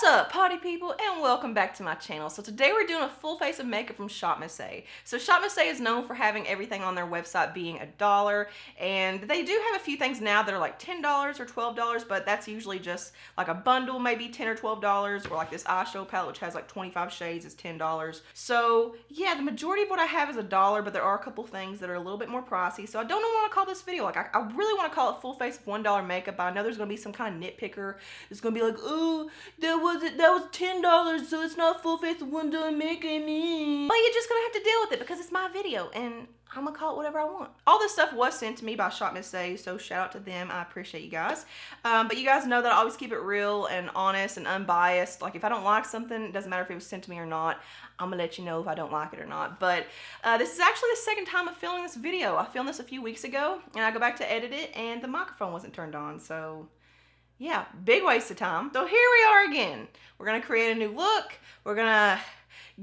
What's up, party people, and welcome back to my channel. So today we're doing a full face of makeup from Shop Miss A. So Shop Miss A is known for having everything on their website being $1, and they do have a few things now that are like $10 or $12, but that's usually just like a bundle, maybe $10 or $12, or like this eyeshadow palette which has like 25 shades is $10. So yeah, the majority of what I have is $1, but there are a couple things that are a little bit more pricey. So I don't know what to call this video. Like I really want to call it full face of $1 makeup, but I know there's gonna be some kind of nitpicker that's gonna be like, oh, that was $10, so it's not full face of $1 makeup. But you're just gonna have to deal with it because it's my video and I'm gonna call it whatever I want. All this stuff was sent to me by Shop Miss A, so shout out to them. I appreciate you guys. But you guys know that I always keep it real and honest and unbiased. Like if I don't like something, it doesn't matter if it was sent to me or not. I'm gonna let you know if I don't like it or not. But this is actually the second time of filming this video. I filmed this a few weeks ago and I go back to edit it and the microphone wasn't turned on, so yeah, big waste of time. So here we are again. We're gonna create a new look. We're gonna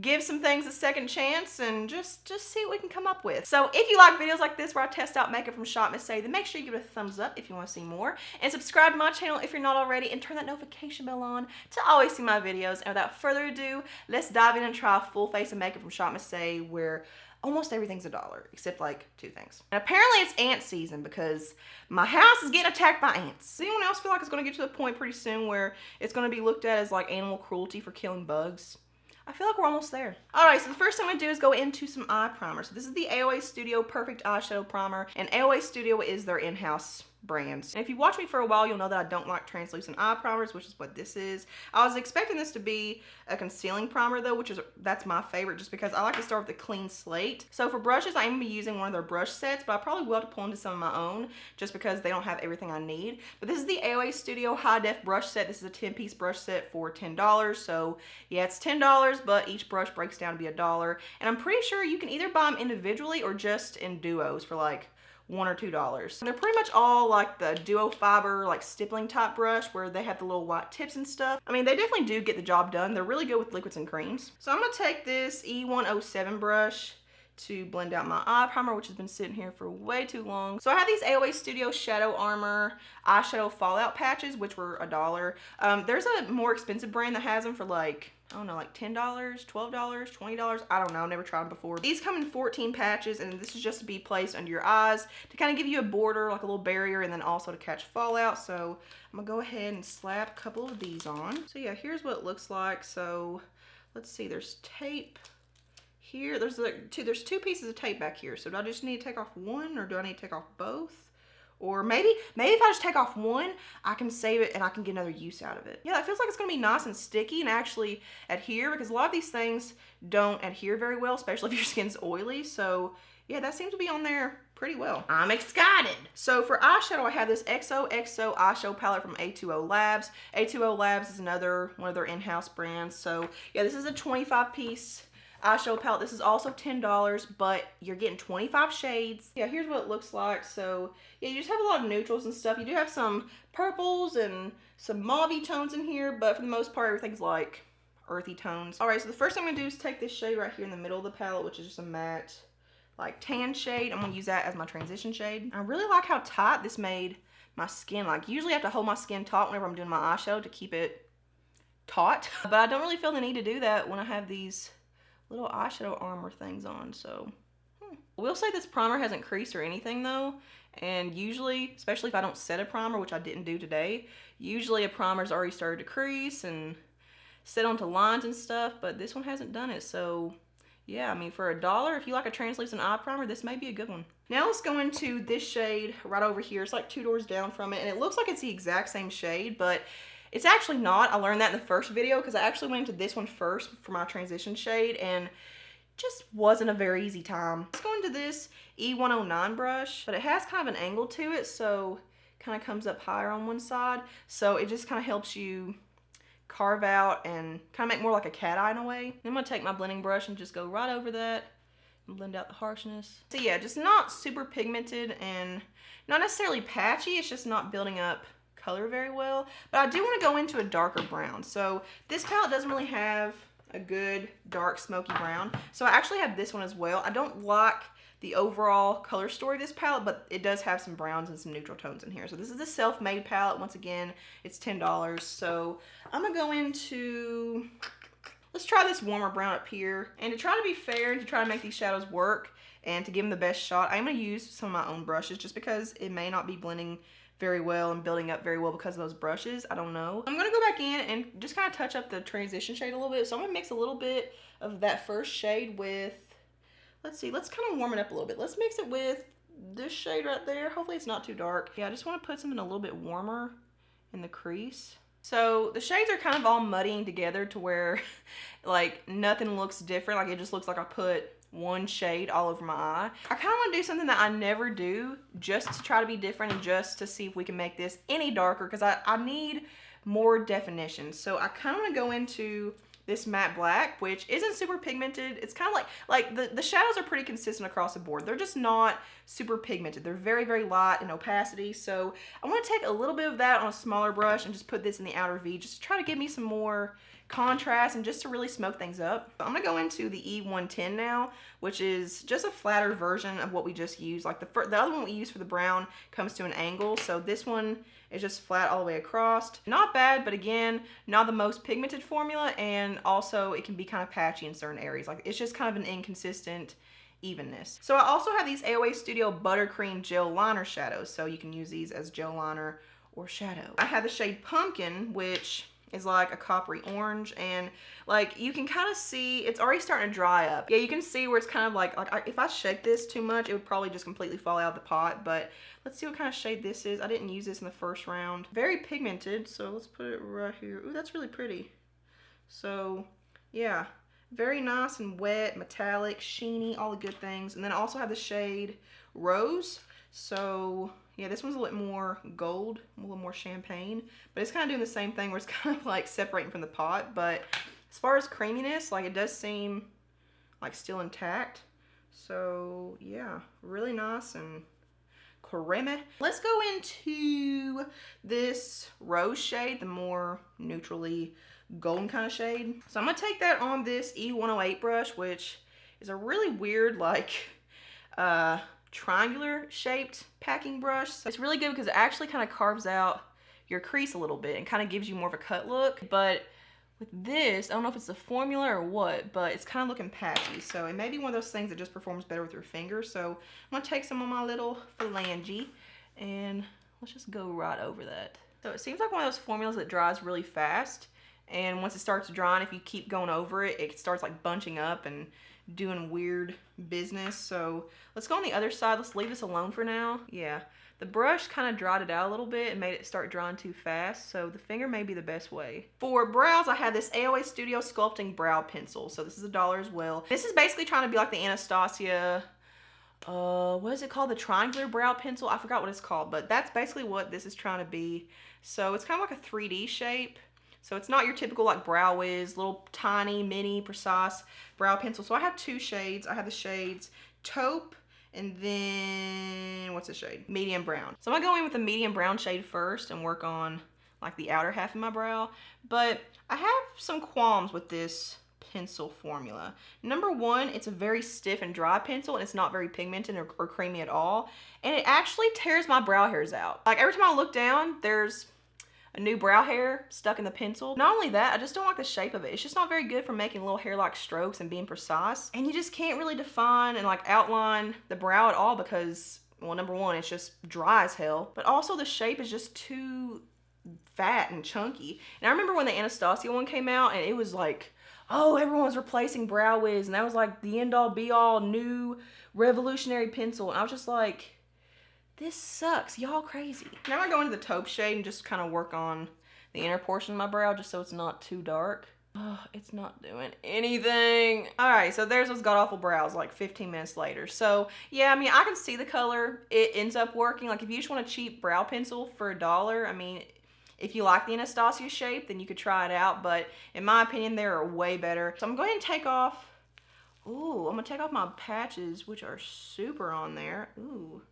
give some things a second chance and just see what we can come up with. So if you like videos like this where I test out makeup from Shop Miss A, then make sure you give it a thumbs up if you want to see more. And subscribe to my channel if you're not already, and turn that notification bell on to always see my videos. And without further ado, let's dive in and try a full face of makeup from Shop Miss A where almost everything's $1, except like 2 things. And apparently it's ant season because my house is getting attacked by ants. Does anyone else feel like it's gonna get to the point pretty soon where it's gonna be looked at as like animal cruelty for killing bugs? I feel like we're almost there. Alright, so the first thing I'm gonna do is go into some eye primer. So this is the AOA Studio Perfect Eyeshadow Primer, and AOA Studio is their in-house brands. And if you watch me for a while, you'll know that I don't like translucent eye primers, which is what this is. I was expecting this to be a concealing primer though, that's my favorite just because I like to start with a clean slate. So for brushes, I'm gonna be using one of their brush sets, but I probably will have to pull into some of my own just because they don't have everything I need. But this is the AOA Studio High Def brush set. This is a 10-piece brush set for $10. So yeah, it's $10, but each brush breaks down to be $1. And I'm pretty sure you can either buy them individually or just in duos for like $1 or $2. And they're pretty much all like the duo fiber, like stippling type brush where they have the little white tips and stuff. I mean, they definitely do get the job done. They're really good with liquids and creams. So I'm gonna take this E107 brush to blend out my eye primer, which has been sitting here for way too long. So I have these AOA Studio Shadow Armor eyeshadow fallout patches, which were $1. There's a more expensive brand that has them for like, I don't know, like $10, $12, $20. I don't know, never tried them before. These come in 14 patches, and this is just to be placed under your eyes to kind of give you a border, like a little barrier, and then also to catch fallout. So I'm gonna go ahead and slap a couple of these on. So yeah, here's what it looks like. So let's see, there's tape here. There's 2 pieces of tape back here. So do I just need to take off one, or do I need to take off both? Or maybe if I just take off one, I can save it and I can get another use out of it. Yeah, that feels like it's gonna be nice and sticky and actually adhere, because a lot of these things don't adhere very well, especially if your skin's oily. So yeah, that seems to be on there pretty well. I'm excited. So for eyeshadow, I have this XOXO eyeshadow palette from A2O Labs. A2O Labs is another one of their in-house brands. So yeah, this is a 25-piece eyeshadow palette. This is also $10, but you're getting 25 shades. Yeah, here's what it looks like. So yeah, you just have a lot of neutrals and stuff. You do have some purples and some mauve tones in here, but for the most part, everything's like earthy tones. All right, so the first thing I'm gonna do is take this shade right here in the middle of the palette, which is just a matte, like tan shade. I'm gonna use that as my transition shade. I really like how tight this made my skin. Like usually I have to hold my skin taut whenever I'm doing my eyeshadow to keep it taut, but I don't really feel the need to do that when I have these little eyeshadow armor things on. So we'll say this primer hasn't creased or anything though, and usually, especially if I don't set a primer, which I didn't do today, usually a primer's already started to crease and set onto lines and stuff, but this one hasn't done it. So yeah, I mean, for $1, if you like a translucent eye primer, this may be a good one. Now let's go into this shade right over here. It's like 2 doors down from it, and it looks like it's the exact same shade, but it's actually not. I learned that in the first video because I actually went into this one first for my transition shade and just wasn't a very easy time. Let's go into this E109 brush, but it has kind of an angle to it, so it kind of comes up higher on one side. So it just kind of helps you carve out and kind of make more like a cat eye in a way. I'm gonna take my blending brush and just go right over that and blend out the harshness. So yeah, just not super pigmented and not necessarily patchy. It's just not building up color very well, but I do want to go into a darker brown. So this palette doesn't really have a good dark smoky brown, so I actually have this one as well. I don't like the overall color story of this palette, but it does have some browns and some neutral tones in here. So this is the self-made palette. Once again, it's $10. So I'm gonna go into, let's try this warmer brown up here. And to try to be fair and to try to make these shadows work and to give them the best shot, I'm gonna use some of my own brushes just because it may not be blending very well and building up very well because of those brushes. I don't know. I'm gonna go back in and just kind of touch up the transition shade a little bit. So I'm gonna mix a little bit of that first shade with, let's see, let's kind of warm it up a little bit. Let's mix it with this shade right there. Hopefully it's not too dark. Yeah, I just want to put something a little bit warmer in the crease. So the shades are kind of all muddying together to where like nothing looks different. Like it just looks like I put one shade all over my eye. I kind of want to do something that I never do just to try to be different and just to see if we can make this any darker because I need more definition. So I kind of want to go into this matte black, which isn't super pigmented. It's kind of like the shadows are pretty consistent across the board. They're just not super pigmented. They're very, very light in opacity. So I want to take a little bit of that on a smaller brush and just put this in the outer V just to try to give me some more contrast and just to really smoke things up. So I'm gonna go into the E110 now, which is just a flatter version of what we just used. Like the other one we used for the brown comes to an angle, so this one is just flat all the way across. Not bad, but again, not the most pigmented formula, and also it can be kind of patchy in certain areas. Like it's just kind of an inconsistent evenness. So I also have these AOA Studio Buttercream Gel Liner shadows, so you can use these as gel liner or shadow. I have the shade Pumpkin, which is like a coppery orange, and like you can kind of see it's already starting to dry up. Yeah, you can see where it's kind of like if I shake this too much, it would probably just completely fall out of the pot. But let's see what kind of shade this is. I didn't use this in the first round. Very pigmented, so let's put it right here. Ooh, that's really pretty. So yeah, very nice and wet, metallic, sheeny, all the good things. And then I also have the shade Rose. So yeah, this one's a little more gold, a little more champagne, but it's kind of doing the same thing where it's kind of like separating from the pot. But as far as creaminess, like it does seem like still intact. So yeah, really nice and creamy. Let's go into this Rose shade, the more neutrally golden kind of shade. So I'm gonna take that on this E108 brush, which is a really weird like triangular shaped packing brush. So it's really good because it actually kind of carves out your crease a little bit and kind of gives you more of a cut look. But with this, I don't know if it's the formula or what, but it's kind of looking patchy. So it may be one of those things that just performs better with your fingers. So I'm gonna take some of my little phalange and let's just go right over that. So it seems like one of those formulas that dries really fast. And once it starts drying, if you keep going over it, it starts like bunching up and doing weird business. So let's go on the other side. Let's leave this alone for now. Yeah, the brush kind of dried it out a little bit and made it start drying too fast. So the finger may be the best way. For brows, I have this AOA Studio Sculpting Brow Pencil. So this is $1 as well. This is basically trying to be like the Anastasia, what is it called? The triangular brow pencil. I forgot what it's called, but that's basically what this is trying to be. So it's kind of like a 3D shape. So it's not your typical like Brow Wiz, little tiny, mini, precise brow pencil. So I have two shades. I have the shades Taupe and then, what's the shade? Medium brown. So I'm gonna go in with the medium brown shade first and work on like the outer half of my brow. But I have some qualms with this pencil formula. Number one, it's a very stiff and dry pencil and it's not very pigmented or creamy at all. And it actually tears my brow hairs out. Like every time I look down, there's a new brow hair stuck in the pencil. Not only that, I just don't like the shape of it. It's just not very good for making little hair-like strokes and being precise. And you just can't really define and like outline the brow at all because, well, number one, it's just dry as hell. But also the shape is just too fat and chunky. And I remember when the Anastasia one came out and it was like, oh, everyone's replacing Brow Wiz. And that was like the end-all be-all new revolutionary pencil. And I was just like, this sucks, y'all crazy. Now I go into the Taupe shade and just kind of work on the inner portion of my brow just so it's not too dark. Oh, it's not doing anything. All right, so there's those god-awful brows like 15 minutes later. So yeah, I mean, I can see the color. It ends up working. Like if you just want a cheap brow pencil for $1, I mean, if you like the Anastasia shape, then you could try it out. But in my opinion, they're way better. So I'm going to take off, ooh, I'm gonna take off my patches, which are super on there. Ooh.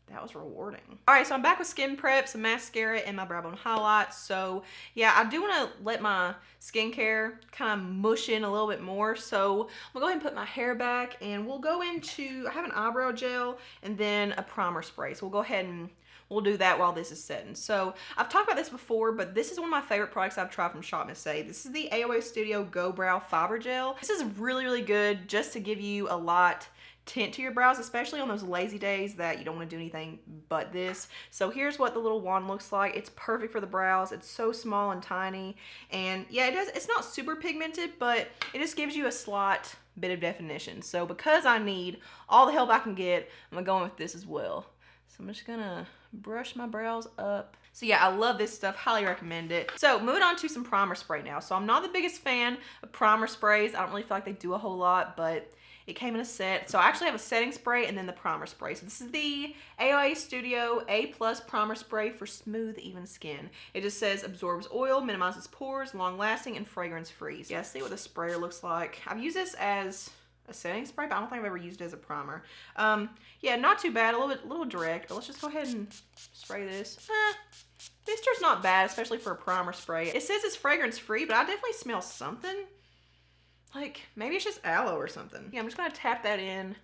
that was rewarding. All right, so I'm back with skin prep, some mascara, and my brow bone highlights. So yeah, I do want to let my skincare kind of mush in a little bit more. So I'm gonna go ahead and put my hair back, and we'll go into, I have an eyebrow gel and then a primer spray. So we'll go ahead and we'll do that while this is setting. So I've talked about this before, but this is one of my favorite products I've tried from Shop Miss A. This is the AOA Studio Go Brow Fiber Gel. This is really, really good just to give you a light tint to your brows, especially on those lazy days that you don't want to do anything but this. So here's what the little wand looks like. It's perfect for the brows. It's so small and tiny, and yeah, it's not super pigmented, but it just gives you a slight bit of definition. So because I need all the help I can get, I'm gonna go in with this as well. So I'm just gonna brush my brows up. So yeah, I love this stuff, highly recommend it. So moving on to some primer spray now. So I'm not the biggest fan of primer sprays. I don't really feel like they do a whole lot, but it came in a set. So I actually have a setting spray and then the primer spray. So this is the AOA Studio A+ Primer Spray for smooth, even skin. It just says absorbs oil, minimizes pores, long lasting, and fragrance free. Yeah, see what the sprayer looks like. I've used this as a setting spray, but I don't think I've ever used it as a primer. Yeah, not too bad, a little direct, but let's just go ahead and spray this. This stir's not bad, especially for a primer spray. It says it's fragrance free, but I definitely smell something. Like, maybe it's just aloe or something. Yeah, I'm just gonna tap that in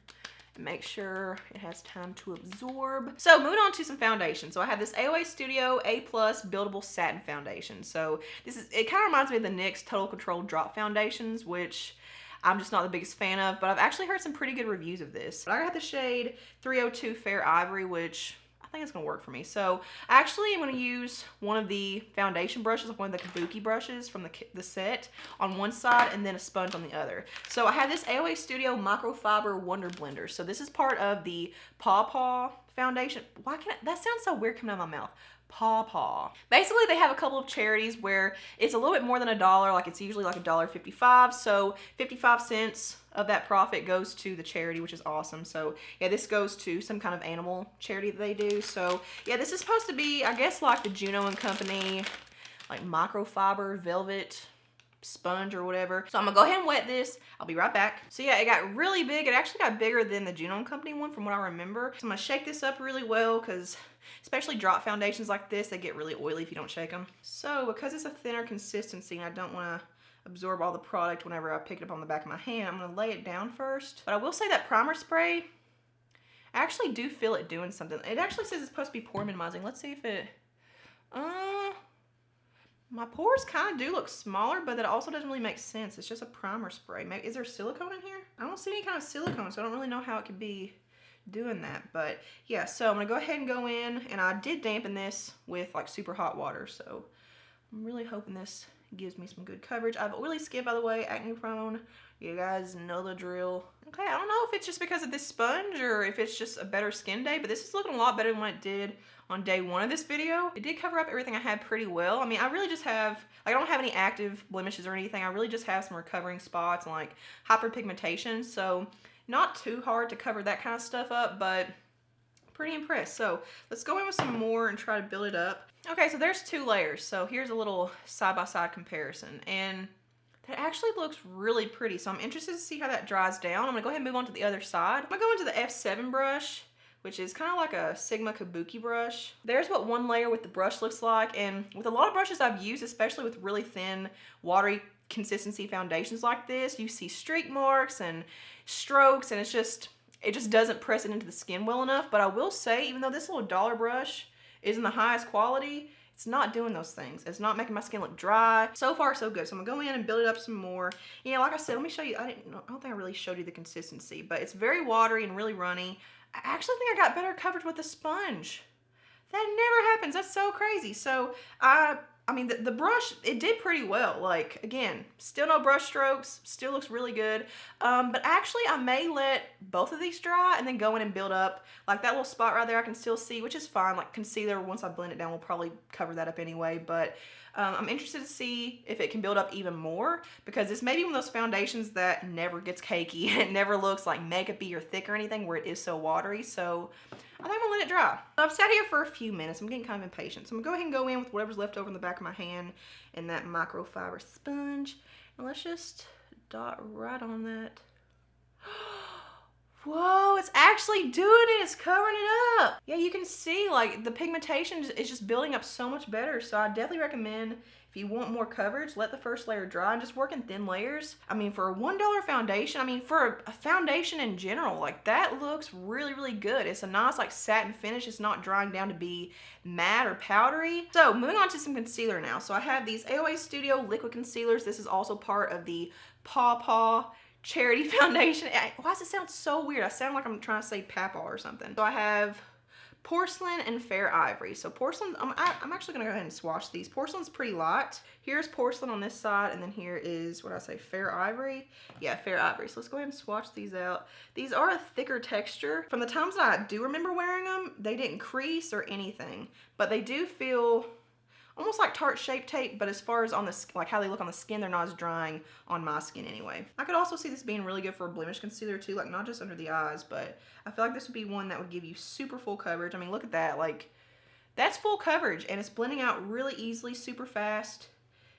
and make sure it has time to absorb. So moving on to some foundation. So I have this AOA Studio A+ Buildable Satin Foundation. So it kind of reminds me of the NYX Total Control Drop Foundations, which I'm just not the biggest fan of, but I've actually heard some pretty good reviews of this. But I got the shade 302 Fair Ivory, which I think it's gonna work for me. So I actually am gonna use one of the foundation brushes, like one of the kabuki brushes from the set on one side and then a sponge on the other. So I have this AOA Studio Microfiber Wonder Blender. So this is part of the Paw Paw foundation. That sounds so weird coming out of my mouth. Paw Paw. Basically, they have a couple of charities where it's a little bit more than $1. Like it's usually like $1.55. So 55 cents of that profit goes to the charity, which is awesome. So yeah, this goes to some kind of animal charity that they do. So yeah, this is supposed to be, I guess, like the Juno and Company, like microfiber velvet sponge or whatever. So I'm gonna go ahead and wet this. I'll be right back. So yeah, it got really big. It actually got bigger than the Juno and Company one from what I remember. So I'm gonna shake this up really well because especially drop foundations like this, they get really oily if you don't shake them. So because it's a thinner consistency and I don't want to absorb all the product whenever I pick it up on the back of my hand, I'm going to lay it down first. But I will say that primer spray, I actually do feel it doing something. It actually says it's supposed to be pore minimizing. Let's see if it, my pores kind of do look smaller, but that also doesn't really make sense. It's just a primer spray. Maybe, is there silicone in here? I don't see any kind of silicone, so I don't really know how it could be doing that. But yeah, so I'm gonna go ahead and go in, and I did dampen this with like super hot water, so I'm really hoping this gives me some good coverage. I have oily skin, by the way, acne prone. You guys know the drill. Okay, I don't know if it's just because of this sponge or if it's just a better skin day, but this is looking a lot better than what it did on day one of this video. It did cover up everything I had pretty well. I mean, I really just have, like, I don't have any active blemishes or anything. I really just have some recovering spots and like hyperpigmentation, so not too hard to cover that kind of stuff up, but pretty impressed. So let's go in with some more and try to build it up. Okay, so there's 2 layers. So here's a little side-by-side comparison, and that actually looks really pretty. So I'm interested to see how that dries down. I'm gonna go ahead and move on to the other side. I'm gonna go into the F7 brush, which is kind of like a Sigma Kabuki brush. There's what one layer with the brush looks like, and with a lot of brushes I've used, especially with really thin, watery consistency foundations like this, you see streak marks and strokes, and it just doesn't press it into the skin well enough. But I will say, even though this little dollar brush isn't the highest quality, it's not doing those things. It's not making my skin look dry. So far, so good. So I'm gonna go in and build it up some more. Yeah, like I said, let me show you. I don't think I really showed you the consistency, but it's very watery and really runny. I actually think I got better coverage with the sponge. That never happens. That's so crazy. So I mean, the brush, it did pretty well. Like, again, still no brush strokes, still looks really good. But actually, I may let both of these dry and then go in and build up. Like, that little spot right there I can still see, which is fine. Like, concealer, once I blend it down, will probably cover that up anyway. But I'm interested to see if it can build up even more, because this may be one of those foundations that never gets cakey. It never looks like makeup-y or thick or anything where it is so watery. So I think I'm gonna let it dry. So I've sat here for a few minutes. I'm getting kind of impatient. So I'm gonna go ahead and go in with whatever's left over in the back of my hand and that microfiber sponge. And let's just dot right on that. Whoa, it's actually doing it. It's covering it up. Yeah, you can see like the pigmentation is just building up so much better. So I definitely recommend, if you want more coverage, let the first layer dry and just work in thin layers. I mean, for a $1 foundation, I mean, for a foundation in general, like that looks really, really good. It's a nice like satin finish. It's not drying down to be matte or powdery. So moving on to some concealer now. So I have these AOA Studio liquid concealers. This is also part of the Paw Paw charity foundation. Why does it sound so weird? I sound like I'm trying to say Papa or something. So I have Porcelain and Fair Ivory. So Porcelain, I'm actually gonna go ahead and swatch these. Porcelain's pretty light. Here's Porcelain on this side, and then here is, what did I say, Fair Ivory? Yeah, Fair Ivory. So let's go ahead and swatch these out. These are a thicker texture. From the times that I do remember wearing them, they didn't crease or anything, but they do feel almost like Tarte Shape Tape, but as far as on the, like how they look on the skin, they're not as drying on my skin anyway. I could also see this being really good for a blemish concealer too, like not just under the eyes, but I feel like this would be one that would give you super full coverage. I mean, look at that, like that's full coverage, and it's blending out really easily, super fast,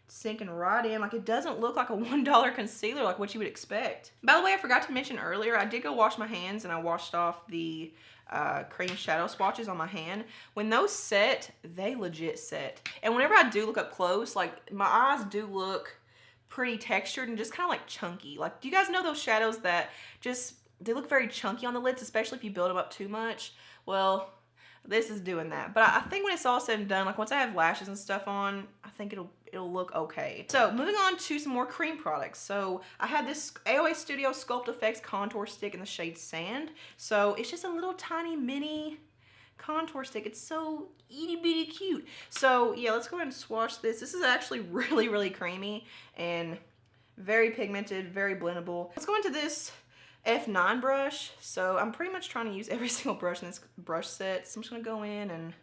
sinking right in. Like it doesn't look like a $1 concealer like what you would expect. By the way, I forgot to mention earlier, I did go wash my hands and I washed off the cream shadow swatches on my hand. When those set, they legit set. And whenever I do look up close, like my eyes do look pretty textured and just kind of like chunky. Like, do you guys know those shadows that just, they look very chunky on the lids, especially if you build them up too much? Well, this is doing that. But I think when it's all said and done, like once I have lashes and stuff on, I think it'll look okay. So moving on to some more cream products. So I had this AOA Studio Sculpt Effects contour stick in the shade Sand. So it's just a little tiny mini contour stick. It's so itty bitty cute. So yeah, let's go ahead and swatch this. This is actually really, really creamy and very pigmented, very blendable. Let's go into this F9 brush. So I'm pretty much trying to use every single brush in this brush set. So I'm just gonna go in and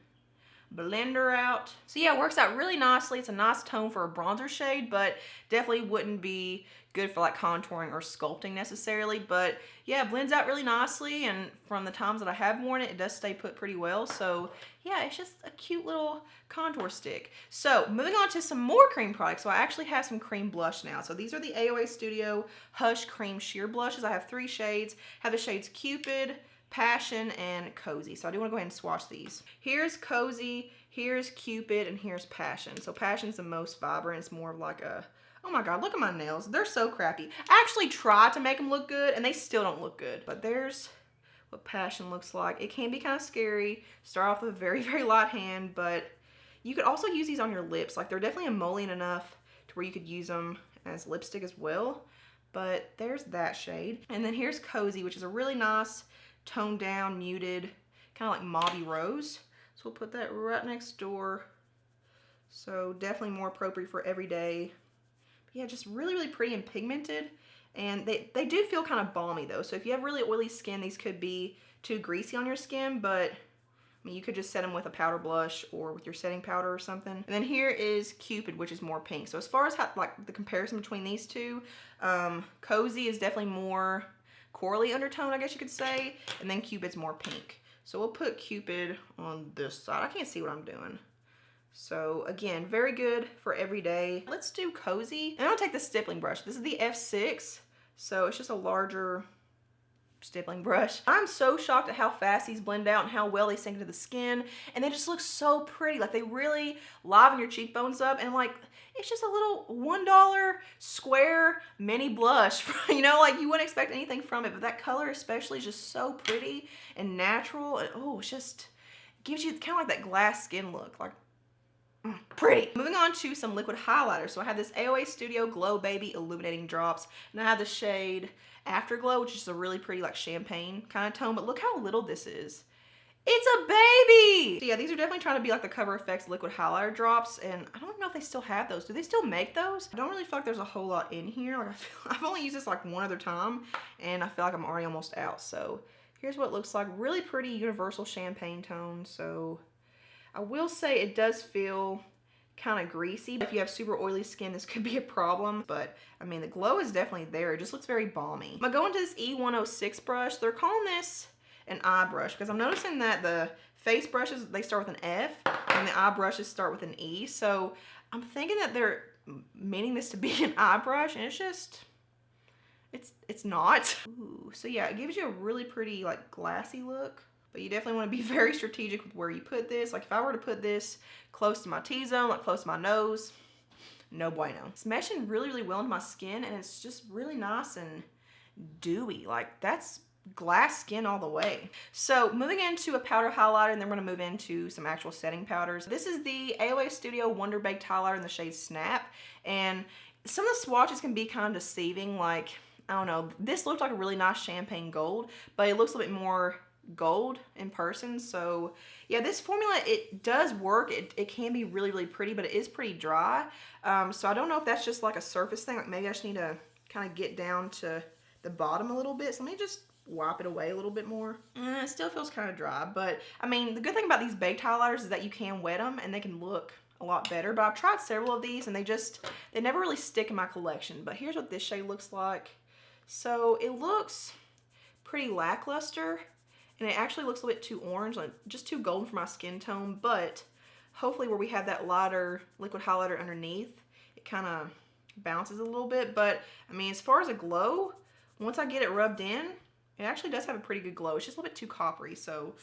blend her out. So yeah, it works out really nicely. It's a nice tone for a bronzer shade, but definitely wouldn't be good for like contouring or sculpting necessarily. But yeah, it blends out really nicely, and from the times that I have worn it, it does stay put pretty well. So yeah, it's just a cute little contour stick. So moving on to some more cream products. So I actually have some cream blush now. So these are the AOA Studio Hush Cream Sheer Blushes. I have 3 shades. I have the shades Cupid, Passion, and Cozy. So I do want to go ahead and swatch these. Here's Cozy, here's Cupid, and here's Passion. So Passion's the most vibrant. It's more of like a, oh my god, look at my nails. They're so crappy. I actually tried to make them look good, and they still don't look good. But there's what Passion looks like. It can be kind of scary. Start off with a very, very light hand, but you could also use these on your lips. Like they're definitely emollient enough to where you could use them as lipstick as well. But there's that shade. And then here's Cozy, which is a really nice toned down, muted, kind of like mauvey rose. So we'll put that right next door. So definitely more appropriate for every day. But yeah, just really, really pretty and pigmented. And they do feel kind of balmy though. So if you have really oily skin, these could be too greasy on your skin, but I mean, you could just set them with a powder blush or with your setting powder or something. And then here is Cupid, which is more pink. So as far as how, like the comparison between these two, Cozy is definitely more corally undertone, I guess you could say, and then Cupid's more pink. So we'll put Cupid on this side. I can't see what I'm doing. So again, very good for every day. Let's do Cozy. And I'm gonna take the stippling brush. This is the F6, so it's just a larger stippling brush. I'm so shocked at how fast these blend out and how well they sink into the skin, and they just look so pretty. Like they really liven your cheekbones up, and like it's just a little $1 square mini blush. You know, like you wouldn't expect anything from it, but that color especially is just so pretty and natural, and oh, it's just gives you kind of like that glass skin look. Like pretty. Moving on to some liquid highlighter. So I have this AOA Studio Glow Baby Illuminating Drops, and I have the shade Afterglow, which is a really pretty like champagne kind of tone, but look how little this is. It's a baby! So yeah, these are definitely trying to be like the Cover FX liquid highlighter drops, and I don't know if they still have those. Do they still make those? I don't really feel like there's a whole lot in here. Like I've only used this like one other time, and I feel like I'm already almost out. So here's what it looks like. Really pretty universal champagne tone. So I will say it does feel kind of greasy. If you have super oily skin, this could be a problem, but I mean, the glow is definitely there. It just looks very balmy. I'm gonna go into this E106 brush. They're calling this an eye brush because I'm noticing that the face brushes, they start with an F, and the eye brushes start with an E. So I'm thinking that they're meaning this to be an eye brush, and it's just, It's not. Ooh, so yeah, it gives you a really pretty like glassy look, but you definitely want to be very strategic with where you put this. Like if I were to put this close to my T-zone, like close to my nose, no bueno. It's meshing really, really well into my skin, and it's just really nice and dewy. Like that's glass skin all the way. So moving into a powder highlighter, and then we're gonna move into some actual setting powders. This is the AOA Studio Wonder Baked Highlighter in the shade Snap, and some of the swatches can be kind of deceiving. Like, I don't know, this looked like a really nice champagne gold, but it looks a little bit more gold in person. So yeah, this formula, it does work. It can be really, really pretty, but it is pretty dry. So I don't know if that's just like a surface thing. Like maybe I just need to kind of get down to the bottom a little bit. So let me just wipe it away a little bit more. It still feels kind of dry, but I mean, the good thing about these baked highlighters is that you can wet them and they can look a lot better. But I've tried several of these and they never really stick in my collection. But here's what this shade looks like. So it looks pretty lackluster, and it actually looks a bit too orange, like just too golden for my skin tone. But hopefully where we have that lighter liquid highlighter underneath, it kind of bounces a little bit. But I mean, as far as a glow, once I get it rubbed in, it actually does have a pretty good glow. It's just a little bit too coppery, so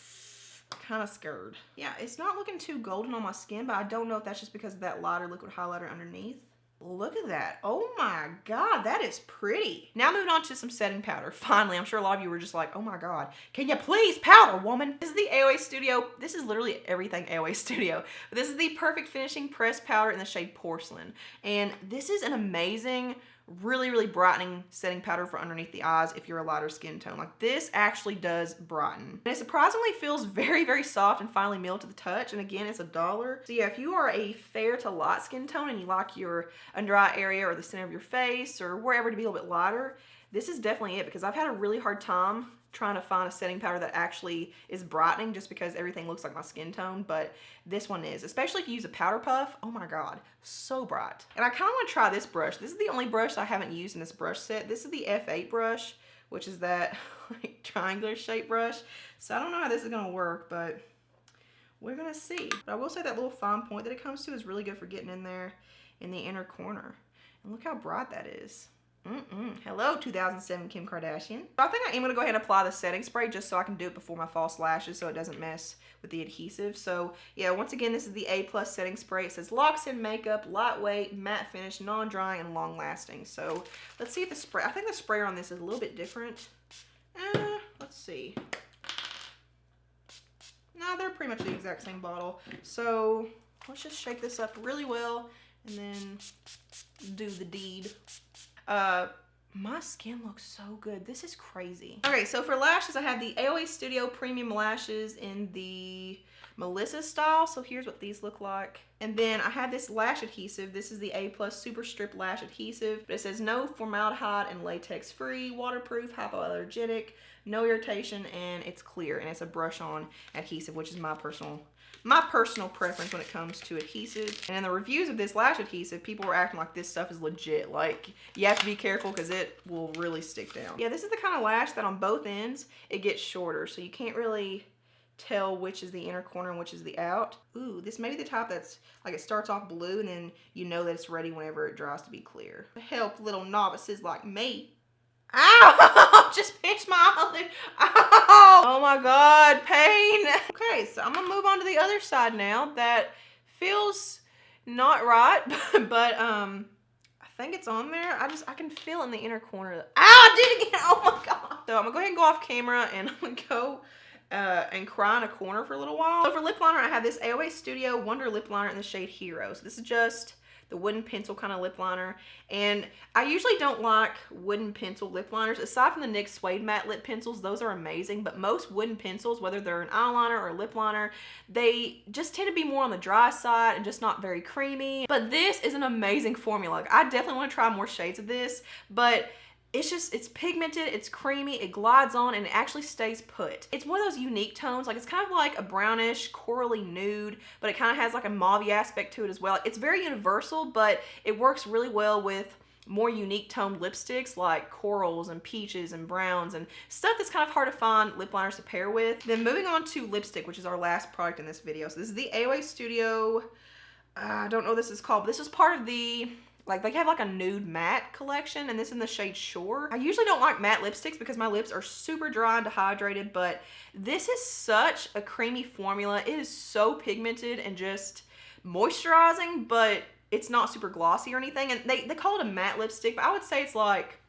I'm kind of scared. Yeah, it's not looking too golden on my skin, but I don't know if that's just because of that lighter liquid highlighter underneath. Look at that. Oh my God, that is pretty. Now moving on to some setting powder. Finally, I'm sure a lot of you were just like, oh my God, can you please powder, woman? This is the AOA Studio. This is literally everything AOA Studio. But this is the Perfect Finishing Pressed Powder in the shade Porcelain. And this is an amazing, really, really brightening setting powder for underneath the eyes if you're a lighter skin tone. Like this actually does brighten. And it surprisingly feels very, very soft and finely milled to the touch. And again, it's $1. So yeah, if you are a fair to light skin tone and you like your under eye area or the center of your face or wherever to be a little bit lighter, this is definitely it, because I've had a really hard time trying to find a setting powder that actually is brightening just because everything looks like my skin tone, but this one is, especially if you use a powder puff. Oh my God, so bright. And I kind of want to try this brush. This is the only brush I haven't used in this brush set. This is the F8 brush, which is that like triangular shape brush. So I don't know how this is gonna work, but we're gonna see. But I will say that little fine point that it comes to is really good for getting in there in the inner corner. And look how bright that is. Hello, 2007 Kim Kardashian. I think I am gonna go ahead and apply the setting spray just so I can do it before my false lashes so it doesn't mess with the adhesive. So yeah, once again, this is the A+ setting spray. It says locks in makeup, lightweight, matte finish, non-drying, and long lasting. So let's see if the spray, I think the sprayer on this is a little bit different. Let's see. No, they're pretty much the exact same bottle. So let's just shake this up really well and then do the deed. My skin looks so good. This is crazy. Okay, so for lashes, I have the AOA Studio Premium Lashes in the Melissa style. So here's what these look like. And then I have this lash adhesive. This is the A+ Super Strip Lash Adhesive. But it says no formaldehyde and latex free, waterproof, hypoallergenic, no irritation, and it's clear. And it's a brush on adhesive, which is my personal preference when it comes to adhesive. And in the reviews of this lash adhesive, people were acting like this stuff is legit. Like, you have to be careful because it will really stick down. Yeah, this is the kind of lash that on both ends, it gets shorter. So you can't really tell which is the inner corner and which is the out. Ooh, this may be the type that's like it starts off blue and then you know that it's ready whenever it dries to be clear. Help little novices like me. Ow! Just pinched my eyelid. Ow! Oh my God, pain. Okay, so I'm gonna move on to the other side now. That feels not right, but I think it's on there. I can feel it in the inner corner. Ow, I did it again. Oh my God. So I'm gonna go ahead and go off camera and I'm gonna go and cry in a corner for a little while. So for lip liner, I have this AOA Studio Wonder Lip Liner in the shade Hero. So this is just the wooden pencil kind of lip liner. And I usually don't like wooden pencil lip liners. Aside from the NYX Suede Matte Lip Pencils, those are amazing. But most wooden pencils, whether they're an eyeliner or a lip liner, they just tend to be more on the dry side and just not very creamy. But this is an amazing formula. Like, I definitely want to try more shades of this, but it's pigmented, it's creamy, it glides on, and it actually stays put. It's one of those unique tones. Like, it's kind of like a brownish, corally nude, but it kind of has like a mauve aspect to it as well. It's very universal, but it works really well with more unique toned lipsticks like corals and peaches and browns and stuff that's kind of hard to find lip liners to pair with. Then moving on to lipstick, which is our last product in this video. So this is the AOA Studio, I don't know what this is called, but this is part of the Like they have like a nude matte collection, and this in the shade Shore. I usually don't like matte lipsticks because my lips are super dry and dehydrated, but this is such a creamy formula. It is so pigmented and just moisturizing, but it's not super glossy or anything. And they call it a matte lipstick, but I would say it's like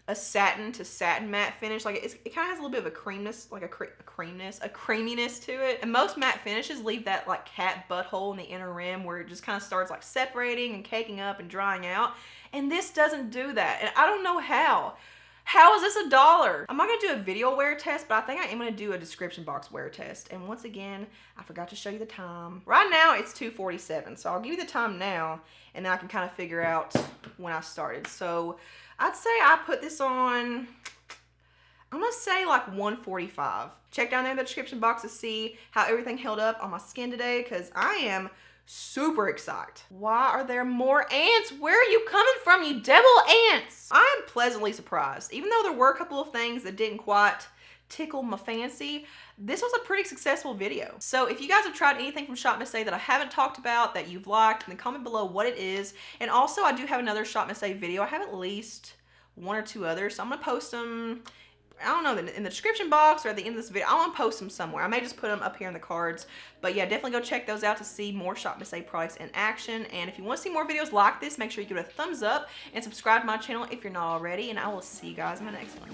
a satin to satin matte finish. Like it kind of has a little bit of a creaminess, like a creaminess to it. And most matte finishes leave that like cat butthole in the inner rim where it just kind of starts like separating and caking up and drying out. And this doesn't do that. And I don't know how. How is this $1? I'm not gonna do a video wear test, but I think I am gonna do a description box wear test. And once again, I forgot to show you the time. Right now it's 2:47, so I'll give you the time now, and then I can kind of figure out when I started. So I'd say I put this on, I'm gonna say like 1:45. Check down there in the description box to see how everything held up on my skin today, because I am super excited. Why are there more ants? Where are you coming from, you devil ants? I am pleasantly surprised. Even though there were a couple of things that didn't quite tickle my fancy, this was a pretty successful video. So if you guys have tried anything from Shop Miss A that I haven't talked about that you've liked, then comment below what it is. And also I do have another Shop Miss A video. I have at least 1 or 2 others, so I'm gonna post them, I don't know, in the description box or at the end of this video. I want to post them somewhere. I may just put them up here in the cards. But yeah, definitely go check those out to see more Shop Miss A products in action. And if you want to see more videos like this, make sure you give it a thumbs up and subscribe to my channel if you're not already. And I will see you guys in my next one.